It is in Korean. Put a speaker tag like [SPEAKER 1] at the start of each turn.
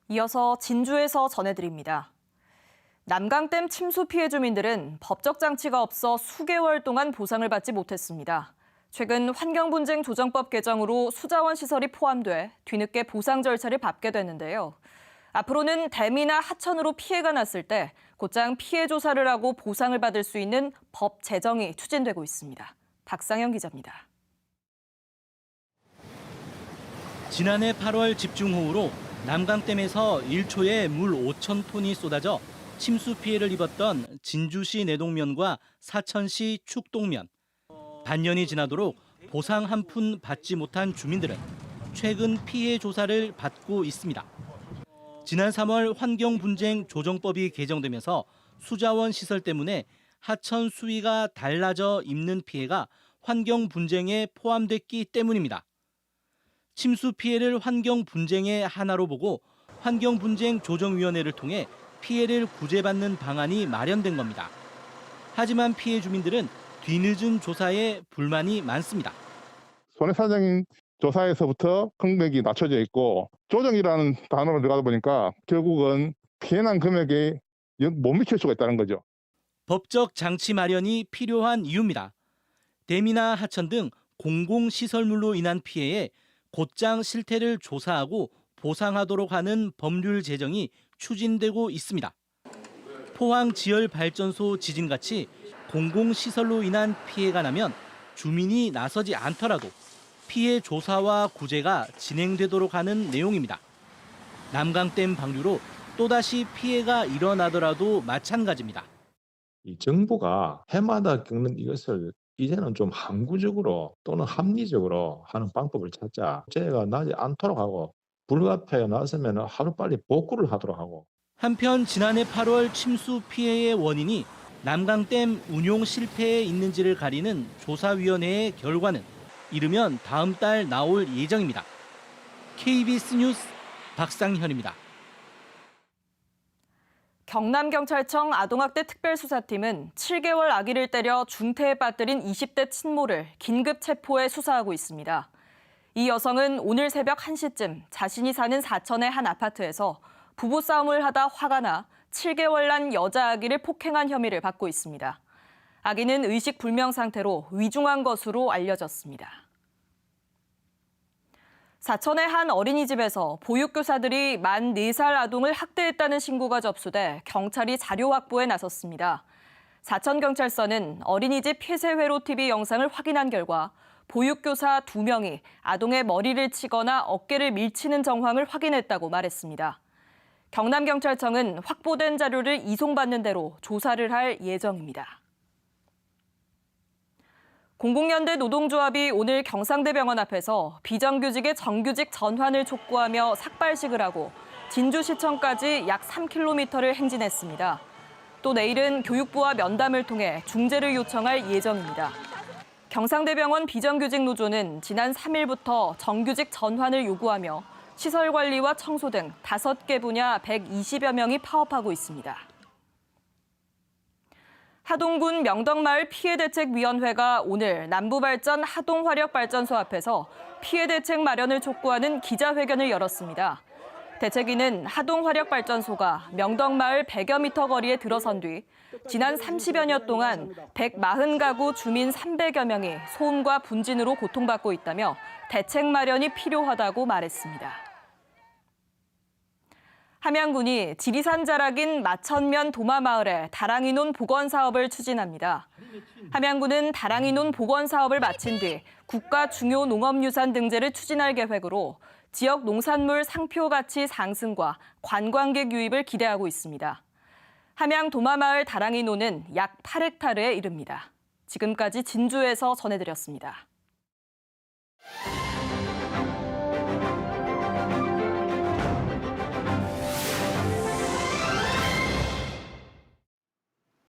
[SPEAKER 1] 이어서 진주에서 전해드립니다. 남강댐 침수 피해 주민들은 법적 장치가 없어 수개월 동안 보상을 받지 못했습니다. 최근 환경분쟁조정법 개정으로 수자원 시설이 포함돼 뒤늦게 보상 절차를 밟게 됐는데요. 앞으로는 댐이나 하천으로 피해가 났을 때 곧장 피해 조사를 하고 보상을 받을 수 있는 법 제정이 추진되고 있습니다. 박상영 기자입니다.
[SPEAKER 2] 지난해 8월 집중호우로 남강댐에서 1초에 물 5,000톤이 쏟아져 침수 피해를 입었던 진주시 내동면과 사천시 축동면. 반년이 지나도록 보상 한 푼 받지 못한 주민들은 최근 피해 조사를 받고 있습니다. 지난 3월 환경분쟁조정법이 개정되면서 수자원 시설 때문에 하천 수위가 달라져 입는 피해가 환경분쟁에 포함됐기 때문입니다. 침수 피해를 환경분쟁의 하나로 보고 환경분쟁조정위원회를 통해 피해를 구제받는 방안이 마련된 겁니다. 하지만 피해 주민들은 뒤늦은 조사에 불만이 많습니다.
[SPEAKER 3] 손해사정인 조사에서부터 금액이 낮춰져 있고 조정이라는 단어로 들어가다 보니까 결국은 피해난 금액에 못 미칠 수가 있다는 거죠.
[SPEAKER 2] 법적 장치 마련이 필요한 이유입니다. 댐이나 하천 등 공공시설물로 인한 피해에 곧장 실태를 조사하고 보상하도록 하는 법률 제정이 추진되고 있습니다. 포항지열발전소 지진같이 공공시설로 인한 피해가 나면 주민이 나서지 않더라도 피해 조사와 구제가 진행되도록 하는 내용입니다. 남강댐 방류로 또다시 피해가 일어나더라도 마찬가지입니다.
[SPEAKER 4] 이 정부가 해마다 겪는 이것을 이제는 좀 항구적으로 또는 합리적으로 하는 방법을 찾자. 피해가 나지 않도록 하고 불가피하게 나서면 하루빨리 복구를 하도록 하고.
[SPEAKER 2] 한편 지난해 8월 침수 피해의 원인이 남강댐 운용 실패에 있는지를 가리는 조사위원회의 결과는 이르면 다음 달 나올 예정입니다. KBS 뉴스 박상현입니다.
[SPEAKER 1] 경남경찰청 아동학대 특별수사팀은 7개월 아기를 때려 중태에 빠뜨린 20대 친모를 긴급 체포해 수사하고 있습니다. 이 여성은 오늘 새벽 1시쯤 자신이 사는 사천의 한 아파트에서 부부싸움을 하다 화가 나 7개월 난 여자 아기를 폭행한 혐의를 받고 있습니다. 아기는 의식불명 상태로 위중한 것으로 알려졌습니다. 사천의 한 어린이집에서 보육교사들이 만 4살 아동을 학대했다는 신고가 접수돼 경찰이 자료 확보에 나섰습니다. 사천경찰서는 어린이집 폐쇄회로 TV 영상을 확인한 결과 보육교사 2명이 아동의 머리를 치거나 어깨를 밀치는 정황을 확인했다고 말했습니다. 경남경찰청은 확보된 자료를 이송받는 대로 조사를 할 예정입니다. 공공연대 노동조합이 오늘 경상대병원 앞에서 비정규직의 정규직 전환을 촉구하며 삭발식을 하고 진주시청까지 약 3km를 행진했습니다. 또 내일은 교육부와 면담을 통해 중재를 요청할 예정입니다. 경상대병원 비정규직 노조는 지난 3일부터 정규직 전환을 요구하며 시설 관리와 청소 등 5개 분야 120여 명이 파업하고 있습니다. 하동군 명덕마을 피해대책위원회가 오늘 남부발전 하동화력발전소 앞에서 피해대책 마련을 촉구하는 기자회견을 열었습니다. 대책위는 하동화력발전소가 명덕마을 100여 미터 거리에 들어선 뒤 지난 30여 년 동안 140가구 주민 300여 명이 소음과 분진으로 고통받고 있다며 대책 마련이 필요하다고 말했습니다. 함양군이 지리산 자락인 마천면 도마마을에 다랑이논 복원 사업을 추진합니다. 함양군은 다랑이논 복원 사업을 마친 뒤 국가 중요 농업유산 등재를 추진할 계획으로 지역 농산물 상표 가치 상승과 관광객 유입을 기대하고 있습니다. 함양 도마마을 다랑이논은 약 8헥타르에 이릅니다. 지금까지 진주에서 전해드렸습니다.